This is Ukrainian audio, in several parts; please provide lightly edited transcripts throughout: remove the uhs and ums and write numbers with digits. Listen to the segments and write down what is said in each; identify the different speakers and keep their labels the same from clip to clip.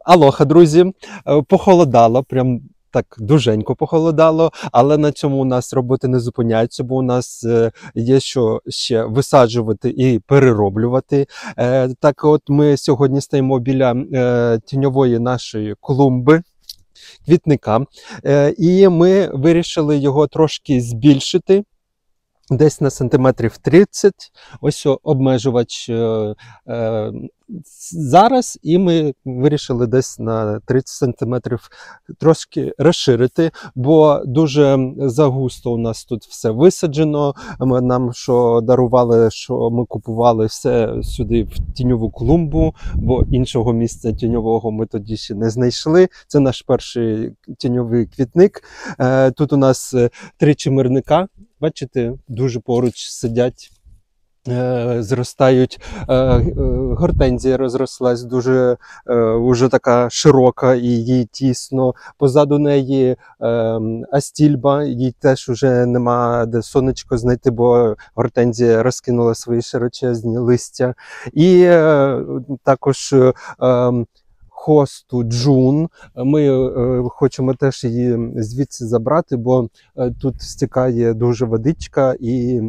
Speaker 1: Алоха, друзі. Похолодало, прям так дуженько похолодало, але на цьому у нас роботи не зупиняються, бо у нас є що ще висаджувати і перероблювати. Так от ми сьогодні стоїмо біля тіньової нашої клумби, квітника, і ми вирішили його трошки збільшити. Десь на сантиметрів 30, ось обмежувач зараз, і ми вирішили десь на 30 сантиметрів трошки розширити, бо дуже загусто у нас тут все висаджено. Нам що дарували, що ми купували все сюди в тіньову клумбу, бо іншого місця тіньового ми тоді ще не знайшли. Це наш перший тіньовий квітник. Тут у нас 3 чимирника. Бачите, дуже поруч сидять, зростають. Гортензія розрослась дуже уже така широка і їй тісно. Позаду неї астільба, їй теж вже нема де сонечко знайти, бо гортензія розкинула свої широчезні листя. І також хосту Джун. Ми хочемо теж її звідси забрати, бо тут стікає дуже водичка, і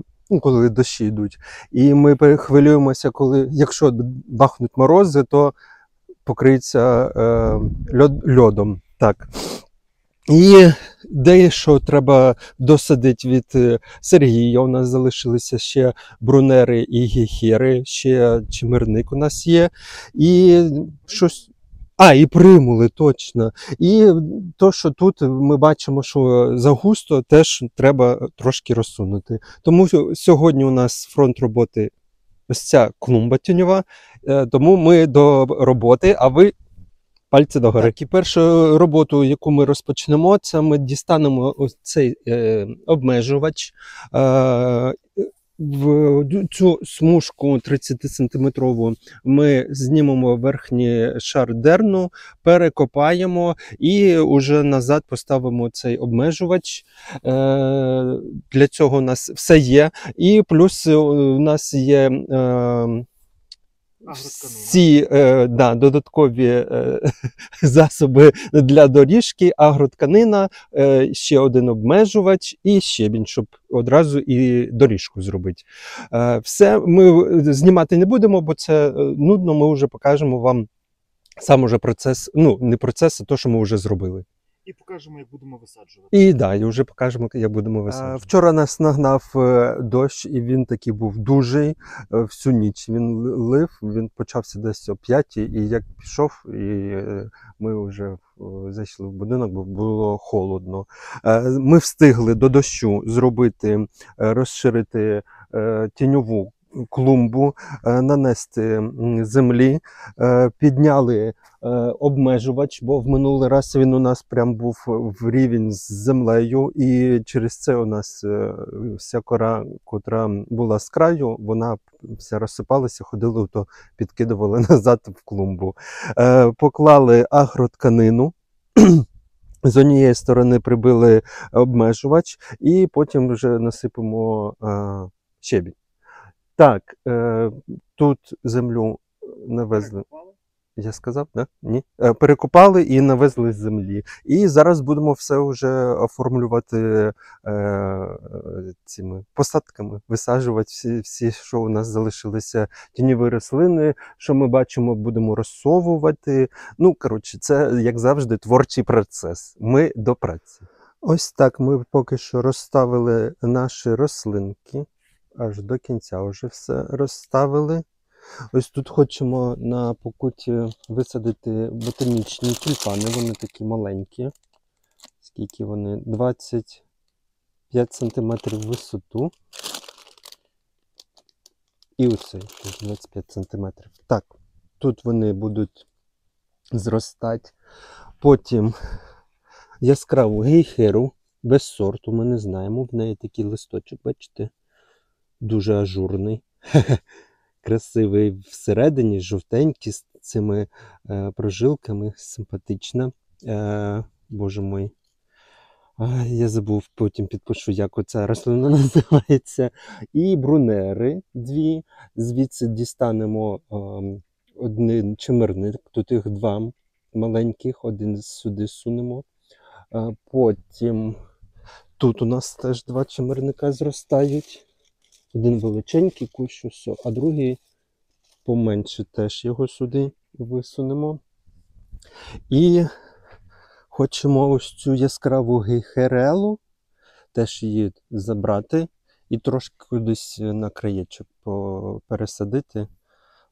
Speaker 1: коли дощі йдуть. І ми хвилюємося, якщо бахнуть морози, то покриється льодом. Так. І дещо треба досадити від Сергія. У нас залишилися ще брунери і гехери, ще чимирник у нас є. І щось... і примули, точно. І то, що тут ми бачимо, що загусто, теж треба трошки розсунути. Тому сьогодні у нас фронт роботи ось ця клумба тіньова, тому ми до роботи, а ви пальці догори. Так, і першу роботу, яку ми розпочнемо, це ми дістанемо ось цей обмежувач. В цю смужку 30-сантиметрову ми знімемо верхній шар дерну, перекопаємо і вже назад поставимо цей обмежувач. Для цього у нас все є. І плюс у нас є всі додаткові засоби для доріжки, агротканина, ще один обмежувач і щебінь, щоб одразу і доріжку зробити. Все ми знімати не будемо, бо це нудно, ми вже покажемо вам сам уже процес, не процес, а то, що ми вже зробили.
Speaker 2: І покажемо, як будемо висаджувати.
Speaker 1: І вже покажемо, як будемо висаджувати. Вчора нас нагнав дощ, і він такий був дужий. Всю ніч він лив, він почався десь о 5, і як пішов, і ми вже зайшли в будинок, бо було холодно. Ми встигли до дощу зробити, розширити тіньову клумбу, нанести землі, підняли обмежувач, бо в минулий раз він у нас прям був в рівень з землею, і через це у нас вся кора, котра була з краю, вона вся розсипалася, ходили, то підкидували назад в клумбу. Поклали агротканину. З однієї сторони прибили обмежувач, і потім вже насипемо щебінь. Так, тут землю навезли. Я сказав, да? Ні. Перекопали і навезли з землі. І зараз будемо все вже оформлювати цими посадками, висаджувати всі, що у нас залишилися тіньові рослини, що ми бачимо, будемо розсовувати. Це, як завжди, творчий процес. Ми до праці. Ось так ми поки що розставили наші рослинки. Аж до кінця вже все розставили. Ось тут хочемо на покуті висадити ботанічні тюльпани. Вони такі маленькі. Скільки вони? 25 см в висоту. І оцей 25 см. Так, тут вони будуть зростати. Потім яскраву гейхеру без сорту, ми не знаємо. В неї такий листочок, бачите? Дуже ажурний, красивий всередині, жовтенький, з цими прожилками, симпатична. Боже мой, я забув, потім підпишу, як оця рослина називається. І брунери 2, звідси дістанемо один чимирник, тут їх два маленьких, один сюди сунемо. Потім тут у нас теж два чимирника зростають. Один величенький кущ, все, а другий поменше, теж його сюди висунемо. І хочемо ось цю яскраву гейхерелу, теж її забрати і трошки кудись на краєчок пересадити,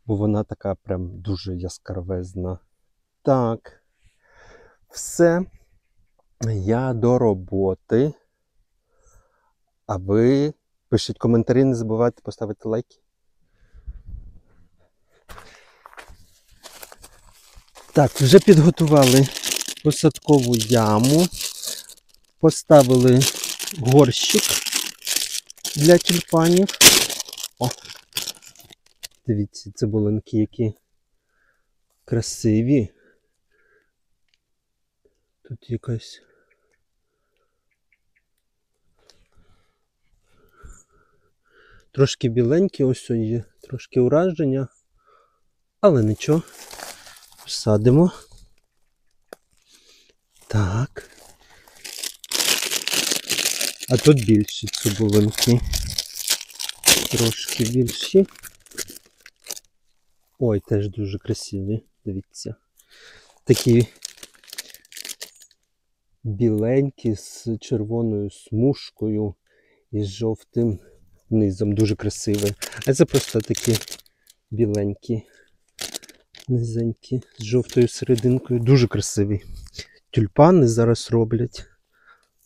Speaker 1: бо вона така прям дуже яскравезна. Так, все, я до роботи. А ви пишіть коментарі, не забувайте поставити лайки. Так, вже підготували посадкову яму, поставили горщик для тюльпанів. О, дивіться, цибулинки які красиві. Тут якась трошки біленькі, ось є трошки ураження, але нічого, посадимо. Так. А тут більші цибулинки. Трошки більші. Ой, теж дуже красиві, дивіться. Такі біленькі з червоною смужкою і з жовтим низом, дуже красиві. А це просто такі біленькі, низенькі, з жовтою серединкою, дуже красиві. Тюльпани зараз роблять.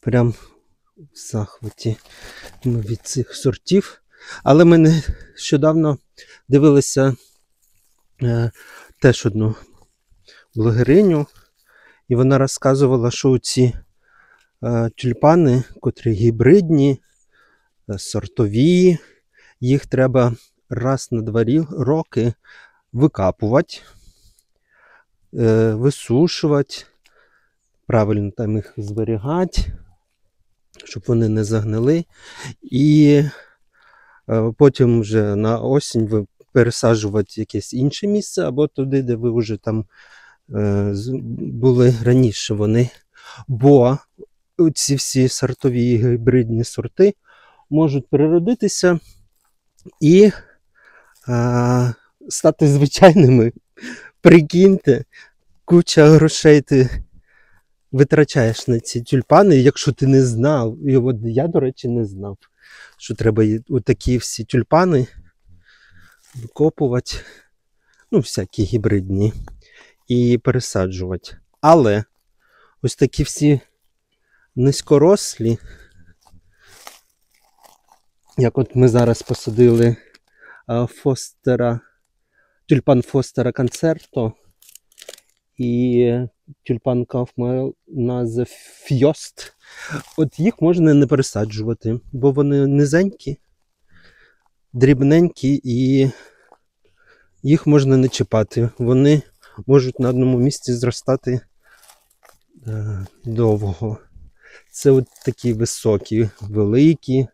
Speaker 1: Прям в захваті від цих сортів. Але ми нещодавно дивилися теж одну блогериню, і вона розказувала, що ці тюльпани, котрі гібридні, сортові, їх треба раз на 2 роки викапувати, висушувати, правильно там їх зберігати, щоб вони не загнили. І потім вже на осінь ви пересаджувати в якесь інше місце, або туди, де ви вже там були раніше вони. Бо ці всі сортові гібридні сорти можуть переродитися і стати звичайними. Прикиньте, куча грошей ти витрачаєш на ці тюльпани, якщо ти не знав. І от я, до речі, не знав, що треба отакі всі тюльпани викопувати, ну, всякі гібридні, і пересаджувати. Але ось такі всі низькорослі, як от ми зараз посадили тюльпан Фостера Концерто і тюльпан Kaufmann The Fjost, от їх можна не пересаджувати, бо вони низенькі, дрібненькі і їх можна не чіпати. Вони можуть на одному місці зростати довго. Це от такі високі, великі,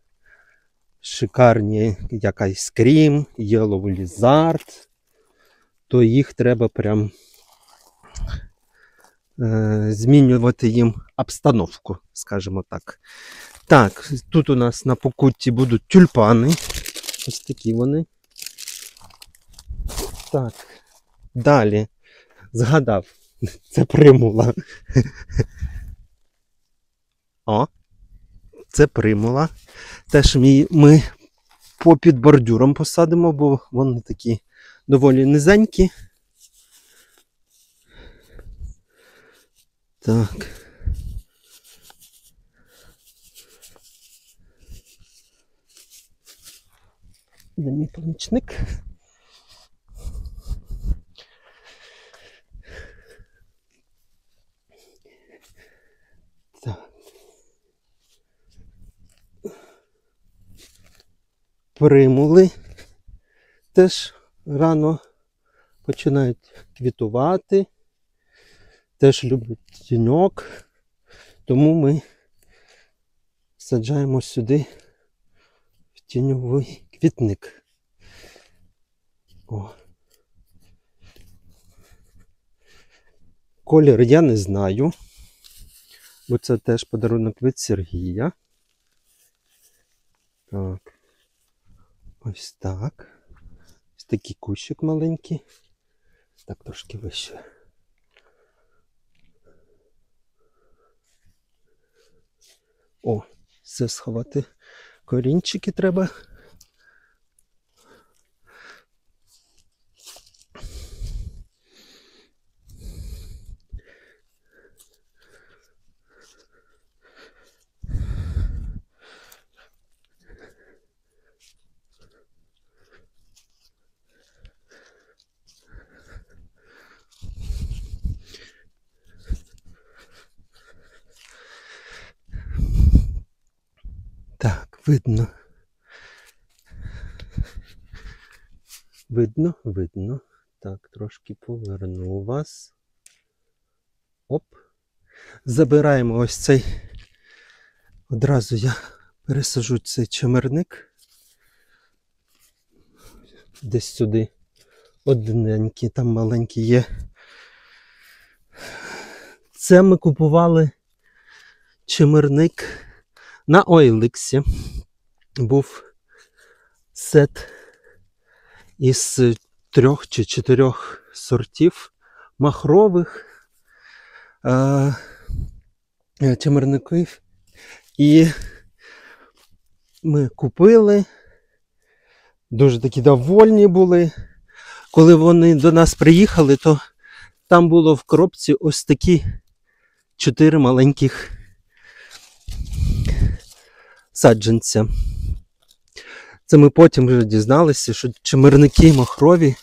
Speaker 1: шикарні, як Ice Cream, Yellow Lizard, то їх треба прям змінювати їм обстановку, скажімо так. Так, тут у нас на покутті будуть тюльпани. Ось такі вони. Так, далі. Згадав, це примула. О, це примула. Теж ми попід бордюром посадимо, бо вони такі доволі низенькі. Так. Де мій помічник? Так. Примули теж рано починають квітувати. Теж люблять тіньок, тому ми саджаємо сюди в тіньовий квітник. О. колір я не знаю, бо це теж подарунок від Сергія. Так. Ось так. Ось такий кущик маленький. Так, трошки вище. О, все сховати. Корінчики треба. Так, видно. Видно. Так, трошки поверну вас. Оп. Забираємо ось цей. Одразу я пересаджу цей чимерник. Десь сюди. Одненький, там маленький є. Це ми купували чимерник на OLX. Був сет із 3 чи 4 сортів махрових чимерників. І ми купили, дуже такі довольні були. Коли вони до нас приїхали, то там було в коробці ось такі 4 маленьких саджанця. Це ми потім вже дізналися, що чимерники махрові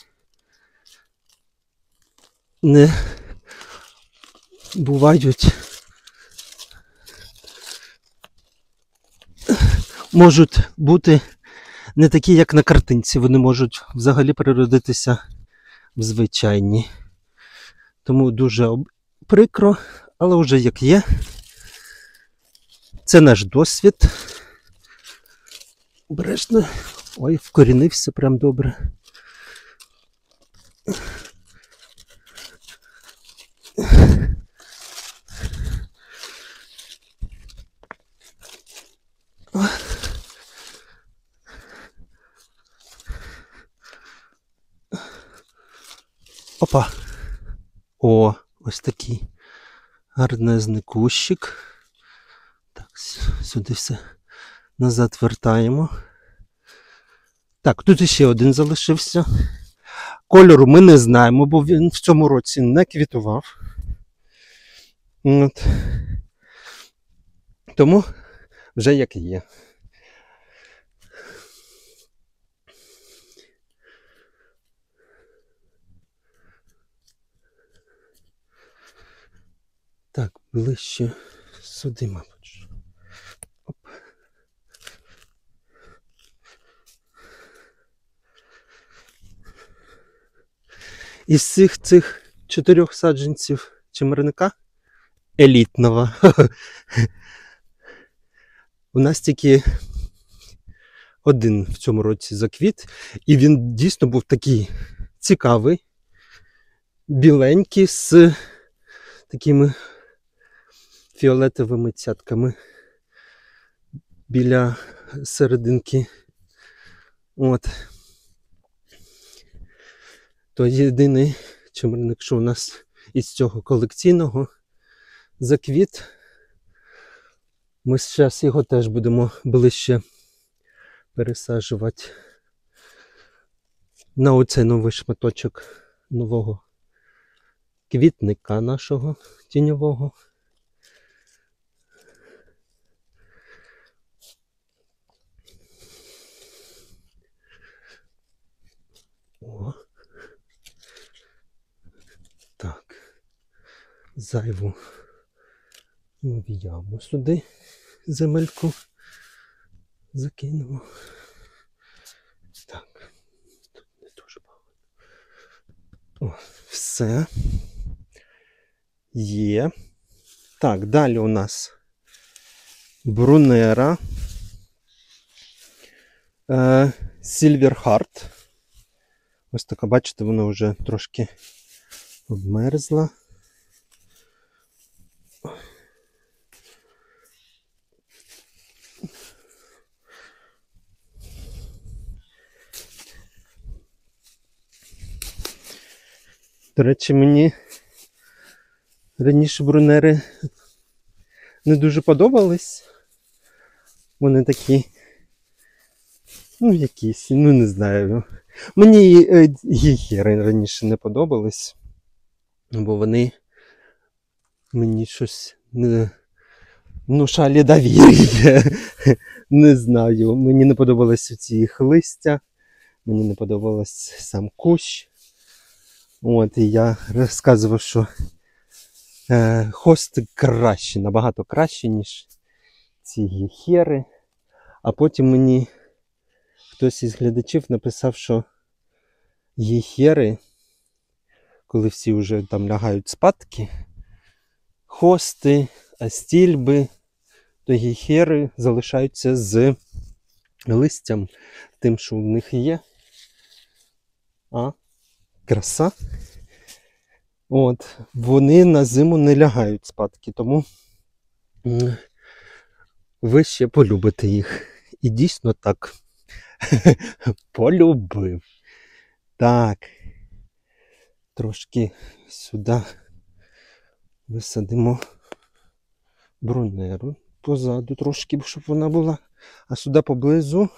Speaker 1: не бувають, можуть бути не такі, як на картинці. Вони можуть взагалі переродитися в звичайні. Тому дуже прикро, але вже як є. Це наш досвід. Обережно. Ой, вкорінився прям добре. Опа. О, ось такий гарнезний кущик. Так, сюди все назад вертаємо. Так, тут ще один залишився. Кольору ми не знаємо, бо він в цьому році не квітував. От. Тому вже як є. Так, ближче сюди, мабуть. Оп. Із цих 4 саджанців чимерника елітного у нас тільки один в цьому році заквіт, і він дійсно був такий цікавий, біленький, з такими фіолетовими цятками біля серединки. От. То єдиний чимерник, що у нас із цього колекційного заквіт. Ми зараз його теж будемо ближче пересаджувати на оцей новий шматочок нового квітника нашого тіньового. О. Так. Зайву в яму сюди земельку закинемо. Так. Тут не дуже багато. О, все. Є. Так, далі у нас Брунера. Silver Heart. Ось така, бачите, вона вже трошки обмерзла. До речі, мені раніше брунери не дуже подобались. Вони такі, ну якісь, ну не знаю. Мені гіхери раніше не подобались, бо вони мені щось не внушали довір'я. Не знаю, мені не подобалось ці їх листя, мені не подобалось сам кущ. От, і я розказував, що хости краще, набагато краще, ніж ці гіхери. А потім мені хтось із глядачів написав, що гіхери, коли всі вже там лягають спадки, хости, астільби, то гіхери залишаються з листям, тим, що в них є. А, краса. От, вони на зиму не лягають спадки, тому ви ще полюбите їх. І дійсно так. Полюбив. Так. Трошки сюди висадимо брунеру. Позаду трошки, щоб вона була. А сюди поблизу,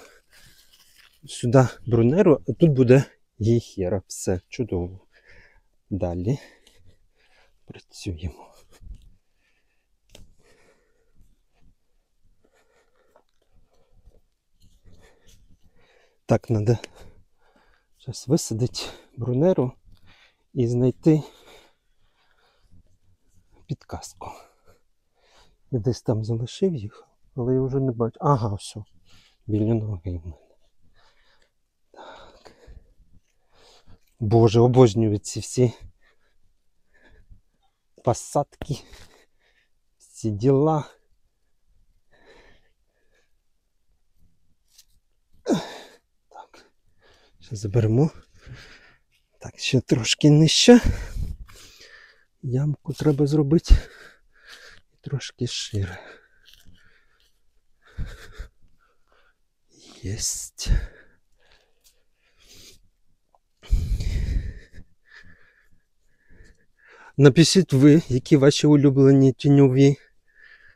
Speaker 1: сюди брунеру, а тут буде гіхера. Все, чудово. Далі працюємо. Так, треба зараз висадити брунеру і знайти підказку. Я десь там залишив їх, але я вже не бачу. Ага, все. Біля ноги в мене. Так. Боже, обожнюю ці всі посадки, всі діла. Так. Ще заберемо. Так, ще трошки нижче. Ямку треба зробити трошки шире. Єсть. Напишіть ви, які ваші улюблені тіньові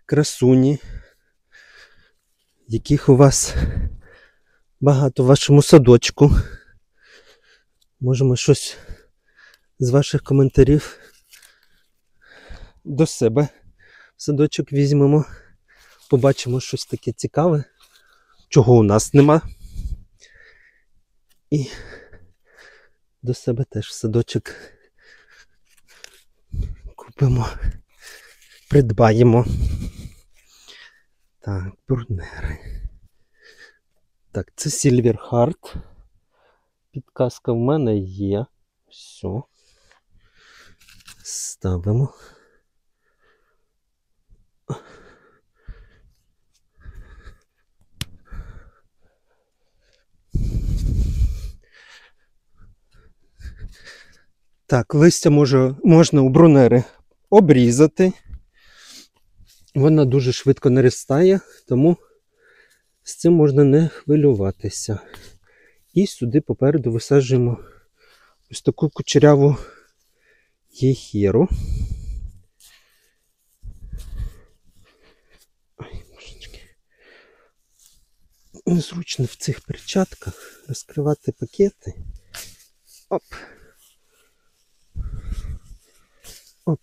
Speaker 1: красуні, яких у вас багато в вашому садочку. Можемо щось з ваших коментарів до себе в садочок візьмемо, побачимо щось таке цікаве, чого у нас нема. І до себе теж в садочок купимо, придбаємо. Так, брунери. Так, це Silver Heart. Підказка в мене є. Все. Ставимо. Так, листя можна у брунери обрізати. Вона дуже швидко наростає, тому з цим можна не хвилюватися. І сюди попереду висаджуємо ось таку кучеряву гіхеру. Ой, божечки. Незручно в цих перчатках розкривати пакети. Оп. Оп.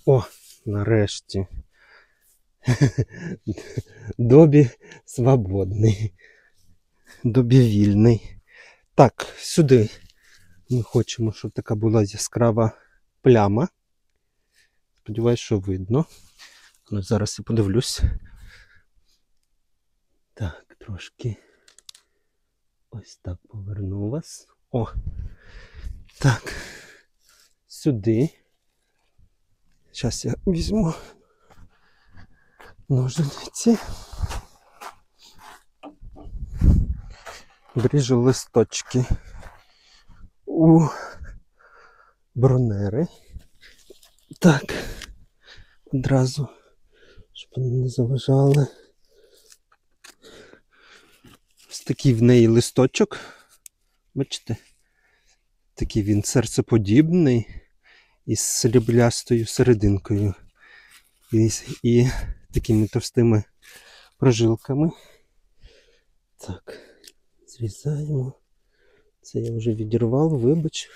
Speaker 1: О, нарешті. Добі свободний. Добі вільний. Так, сюди ми хочемо, щоб така була яскрава пляма. Сподіваюсь, що видно. Ну, зараз я подивлюсь. Так, трошки ось так поверну вас. О! Так. Сюди. Зараз я візьму ножниці. Бріжу листочки у бронери. Так, одразу, щоб вони не заважали. Ось такий в неї листочок. Бачите? Такий він серцеподібний із сріблястою серединкою. І такими товстими прожилками. Так, зрізаємо. Це я вже відірвав, вибач.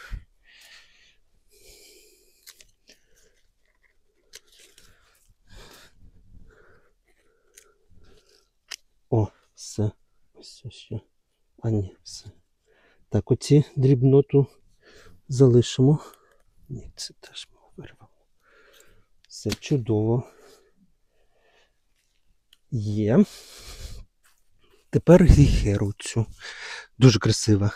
Speaker 1: О, все. Ось ще. А ні, все. Так, оці дрібноту залишимо. Ні, це теж ми вирвемо. Все чудово. Є. Тепер гіхеру цю. Дуже красива.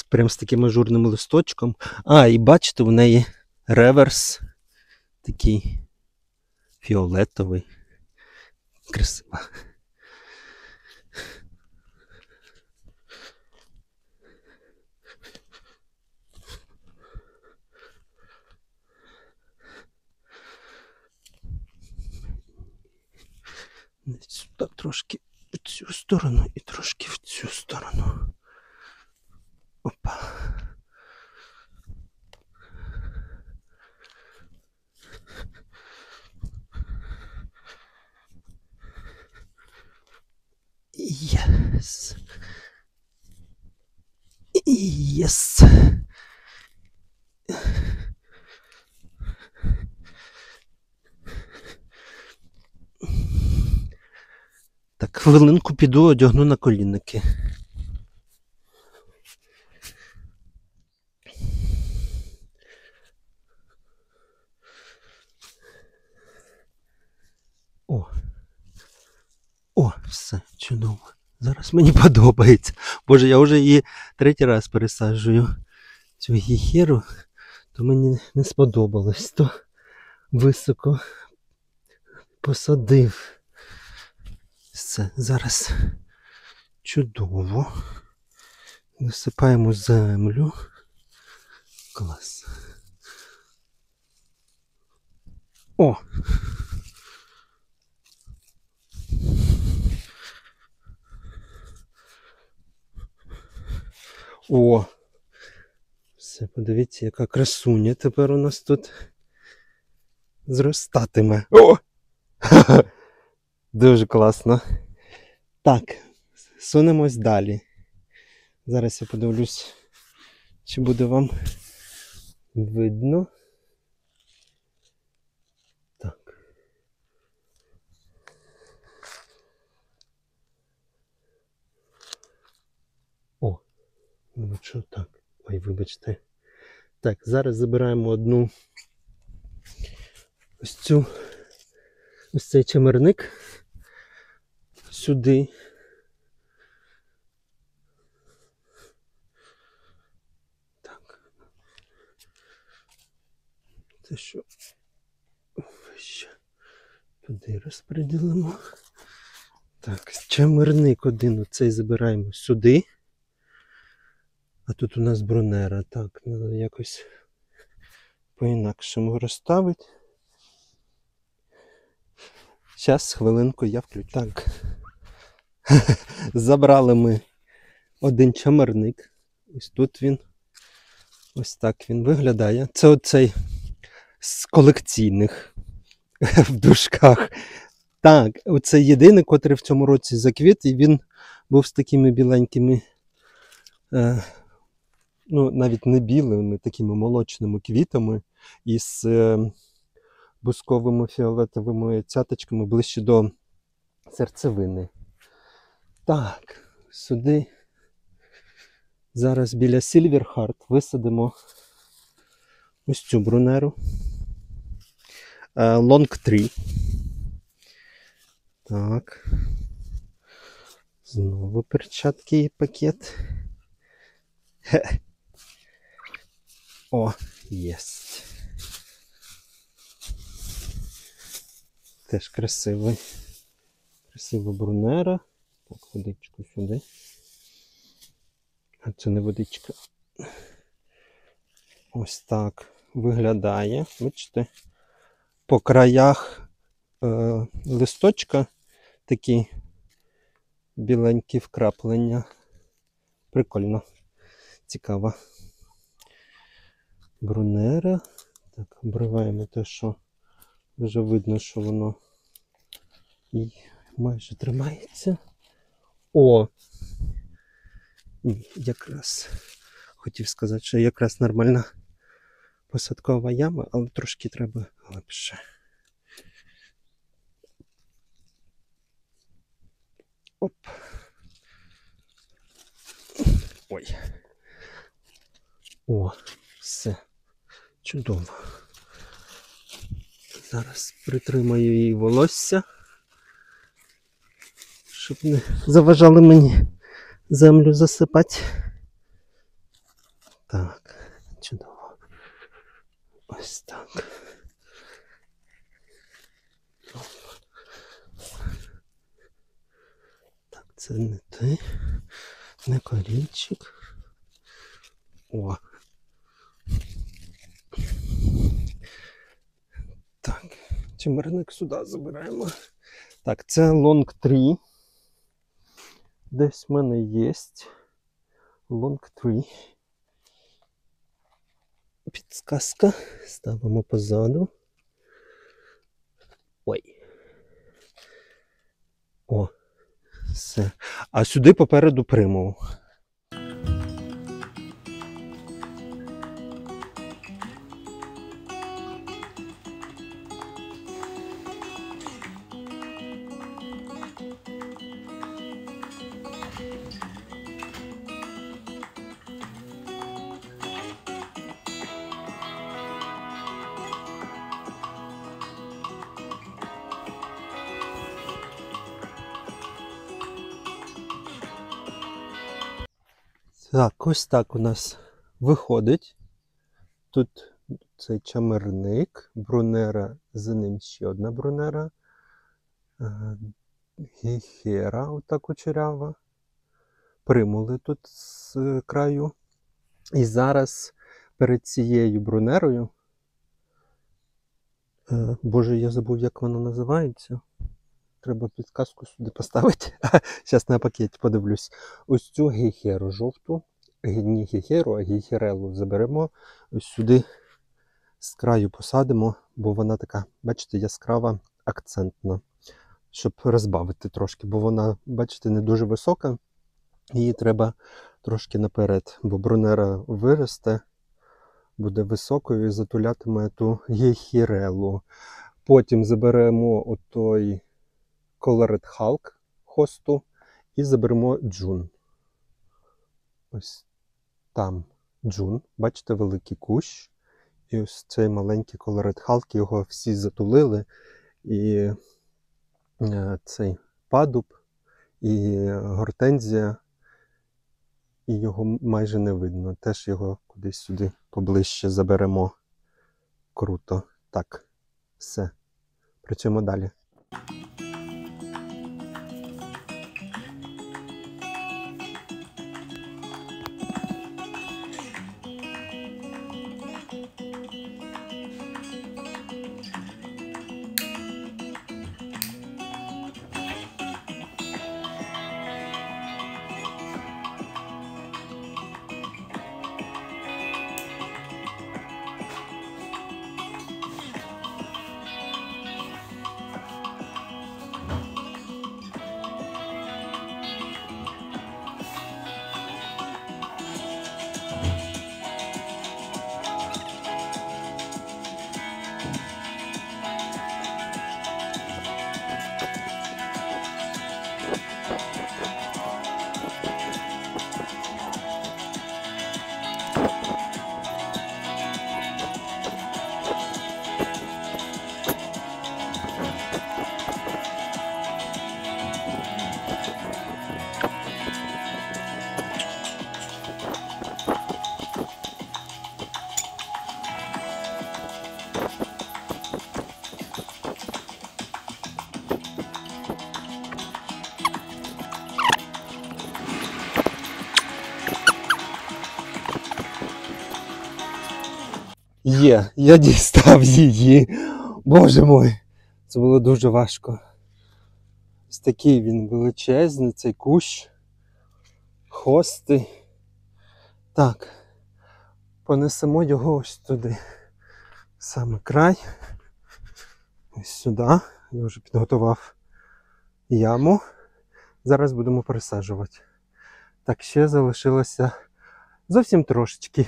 Speaker 1: Прям з таким ажурним листочком. А, і бачите, у неї реверс такий фіолетовий. Красива. Сюди трошки в цю сторону і трошки в цю сторону. Опа. Єс. Єс. Так, хвилинку піду, одягну на колінники. О, все, чудово. Зараз мені подобається. Боже, я вже її третій раз пересаджую. Цю гіхеру, то мені не сподобалось. То високо посадив. Все, зараз чудово. Насипаємо землю. Клас. О! О! Все, подивіться, яка красуня тепер у нас тут зростатиме. О! Дуже класно. Так, сунемось далі. Зараз я подивлюсь, чи буде вам видно. Так. О, ну що так? Ой, вибачте. Так, зараз забираємо одну ось цей чимерник сюди. Так. Це що? Ще туди розподілимо. Так, чимерник один оцей забираємо сюди. А тут у нас бронера. Так, треба якось по-інакшому розставити. Зараз, хвилинку, я включу. Так. Забрали ми один чимерник. Ось тут він. Ось так він виглядає. Це оцей з колекційних в дужках. Так, оце єдиний, котрий в цьому році заквіт, і він був з такими біленькими, ну, навіть не білими, такими молочними квітами із бусковими фіолетовими цяточками ближче до серцевини. Так, сюди зараз біля Silverheart висадимо ось цю брунеру. Long Tree. Так. Знову перчатки і пакет. Хе. О, єсть. Теж красивий. Красива брунера. Так, водичку сюди. А це не водичка. Ось так. виглядає. Бачите, по краях листочка такі біленькі вкраплення. Прикольно, цікаво. Брунера. Так, обриваємо те, що вже видно, що воно і майже тримається. О! Якраз хотів сказати, що якраз нормальна посадкова яма, але трошки треба глибше. Оп. Ой. О, все. Чудово. Зараз притримаю її волосся, щоб не заважали мені землю засипати. Так, чудово. Ось так. Так, це не ти, не корінчик. О. Так, чимерник сюди забираємо. Так, це Long Tree. Десь в мене є Long Tree. Підсказка. Ставимо позаду. Ой. О, все. А сюди попереду примул. Так, ось так у нас виходить. Тут цей чамерник, брунера, за ним ще одна брунера, гейхера, ота кучерява, примули тут з краю. І зараз перед цією брунерою, боже, я забув, як вона називається. Треба підказку сюди поставити. Зараз на пакеті подивлюсь. Ось цю гейхеру жовту, не гейхеру, а гейхерелу заберемо. Ось сюди з краю посадимо, бо вона така, бачите, яскрава, акцентна. Щоб розбавити трошки, бо вона, бачите, не дуже висока. Її треба трошки наперед, бо брунера виросте, буде високою і затулятиме ту гейхерелу. Потім заберемо отой Colored Hulk хосту і заберемо Джун. Ось там Джун. Бачите, великий кущ. І ось цей маленький Colored Hulk, його всі затулили. І цей падуб, і гортензія, і його майже не видно. Теж його кудись сюди поближче заберемо. Круто. Так, все. Працюємо далі. Є, я дістав її. Боже мой, це було дуже важко. Ось такий він величезний, цей кущ. Хости. Так, понесемо його ось туди. Саме край. Ось сюди. Я вже підготував яму. Зараз будемо пересаджувати. Так, ще залишилося зовсім трошечки.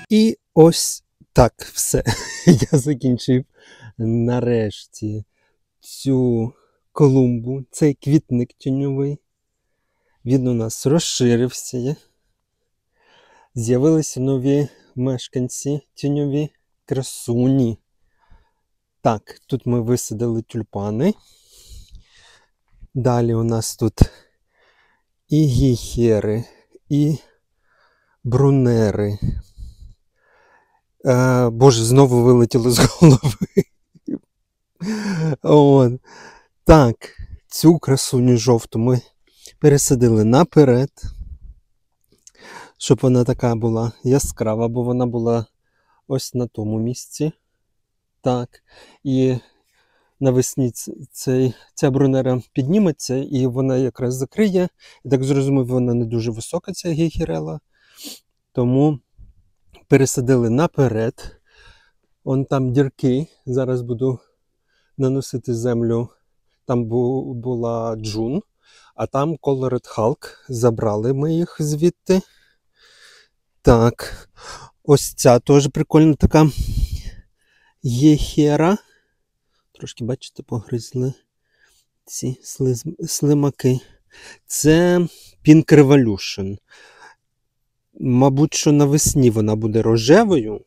Speaker 1: І ось так все. Я закінчив нарешті цю клумбу, цей квітник тіньовий. Він у нас розширився. З'явилися нові мешканці тіньові, красуні. Так, тут ми висадили тюльпани. Далі у нас тут і гейхери, і брунери. Боже, знову вилетіло з голови. От. Так, цю красуню жовту ми пересадили наперед, щоб вона така була яскрава, бо вона була ось на тому місці. Так, і навесні ця брунера підніметься, і вона якраз закриє. І так зрозумів, вона не дуже висока, ця гейхерела, тому пересадили наперед. Вон там дірки, зараз буду наносити землю. Там була Джун, а там Colored Hulk. Забрали ми їх звідти. Так, ось ця теж прикольна така гейхера. Трошки, бачите, погризли ці слимаки. Це Pink Revolution. Мабуть, що навесні вона буде рожевою,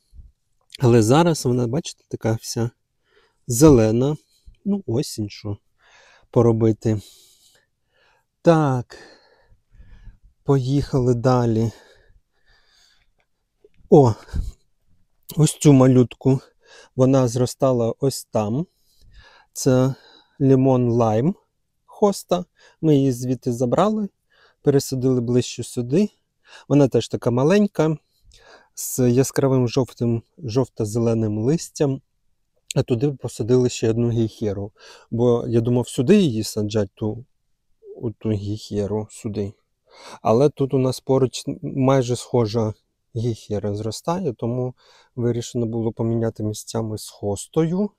Speaker 1: але зараз вона, бачите, така вся зелена. Ну, осінь, що поробити. Так, поїхали далі. О, ось цю малютку. Вона зростала ось там. Це лимон лайм хоста. Ми її звідти забрали, пересадили ближче сюди. Вона теж така маленька, з яскравим жовто-зеленим листям. А туди посадили ще одну гейхеру. Бо я думав сюди її саджать, ту гейхеру сюди. Але тут у нас поруч майже схожа гейхера зростає, тому вирішено було поміняти місцями з хостою.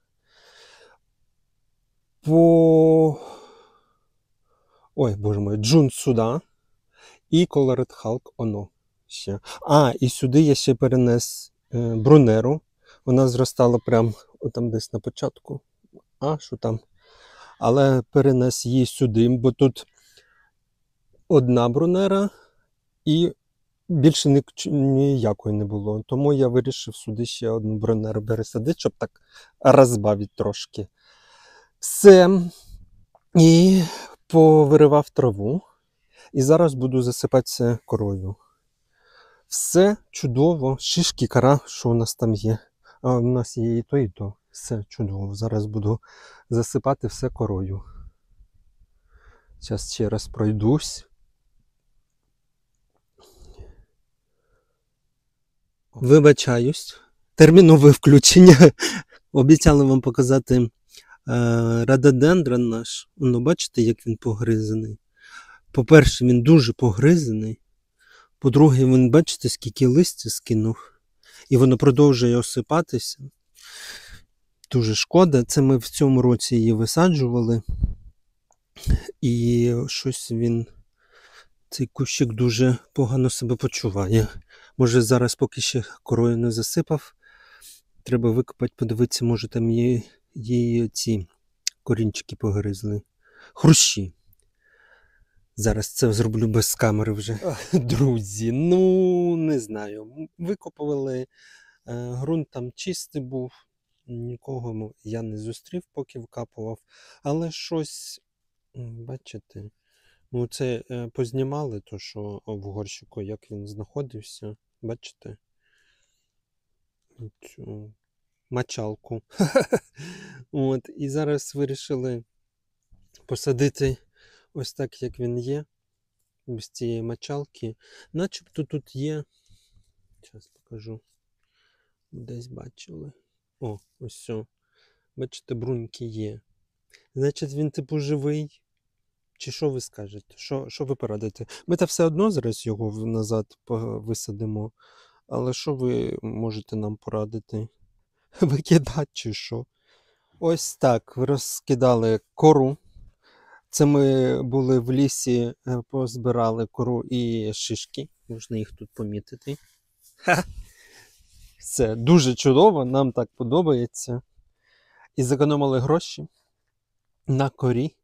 Speaker 1: Ой, боже мой, Джун сюди. І Colored Hulk оно ще. І сюди я ще перенес брунеру. Вона зростала прямо там десь на початку. Що там? Але перенес її сюди, бо тут одна брунера і більше ніякої не було. Тому я вирішив сюди ще одну бронеру пересадити, щоб так розбавити трошки. Все. І повиривав траву. І зараз буду засипати це корою. Все чудово. Шишки, кора, що у нас там є. А у нас є і то, і то. Все чудово. Зараз буду засипати все корою. Зараз ще раз пройдусь. Вибачаюсь. Термінове включення. Обіцяли вам показати рододендрон наш. Ну, бачите, як він погризаний. По-перше, він дуже погризаний. По-друге, він, бачите, скільки листя скинув. І воно продовжує осипатися. Дуже шкода. Це ми в цьому році її висаджували. І щось він, цей кущик дуже погано себе почуває. Може зараз поки ще корою не засипав. Треба викопати, подивитися, може там її ці корінчики погризли. Хрущі. Зараз це зроблю без камери вже. Друзі, ну не знаю. Викопували, ґрунт там чистий був. Нікого я не зустрів, поки вкапував. Але щось, бачите, ну це познімали, то що в горщику, як він знаходився. Бачите? Цю мочалку. От, і зараз вирішили посадити ось так, як він є, без цієї мочалки. Начебто тут є, зараз покажу, десь бачили. О, ось все. Бачите, бруньки є. Значить, він типу живий. Чи що ви скажете? Що ви порадите? Ми та все одно зараз його назад висадимо. Але що ви можете нам порадити? Викидати чи що? Ось так, розкидали кору. Це ми були в лісі, позбирали кору і шишки. Можна їх тут помітити. Ха! Все, дуже чудово, нам так подобається. І зекономили гроші на корі.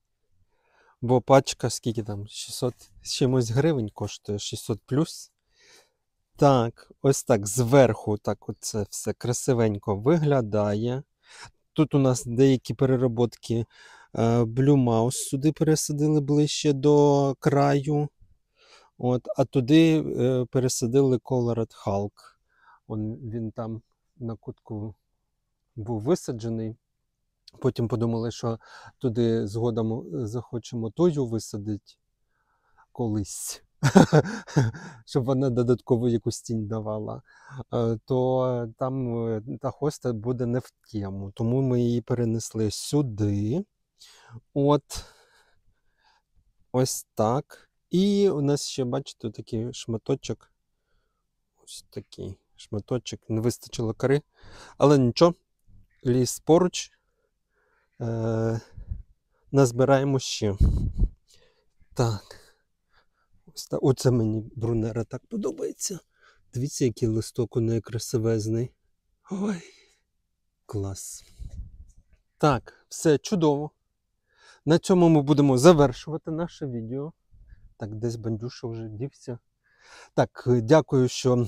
Speaker 1: Бо пачка, скільки там, 600 з чимось гривень коштує, 600 плюс. Так, ось так зверху так оце все красивенько виглядає. Тут у нас деякі перероботки Blue Mouse сюди пересадили ближче до краю. От, а туди пересадили Colored Hulk. Він там на кутку був висаджений. Потім подумали, що туди згодом захочемо тую висадити колись, щоб вона додатково якусь тінь давала, то там та хоста буде не в тему. Тому ми її перенесли сюди. От. Ось так. І у нас ще, бачите, такий шматочок. Ось такий шматочок. Не вистачило кори. Але нічого, ліс поруч. Назбираємо ще. Так. Ось так. Оце мені брунера так подобається. Дивіться, який листок у неї красивезний. Ой, клас. Так, все чудово. На цьому ми будемо завершувати наше відео. Так, десь Бандюша вже дівся. Так, дякую, що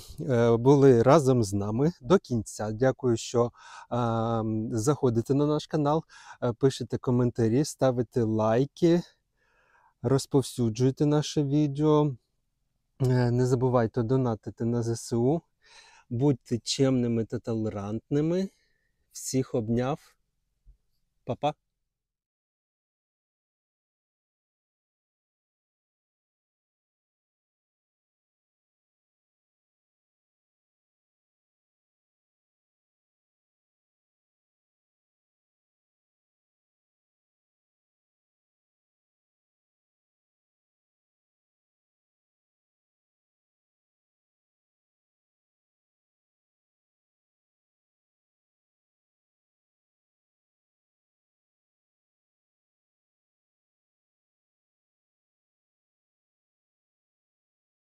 Speaker 1: були разом з нами до кінця. Дякую, що заходите на наш канал, пишете коментарі, ставите лайки, розповсюджуйте наше відео. Не забувайте донатити на ЗСУ. Будьте чемними та толерантними. Всіх обняв. Па-па.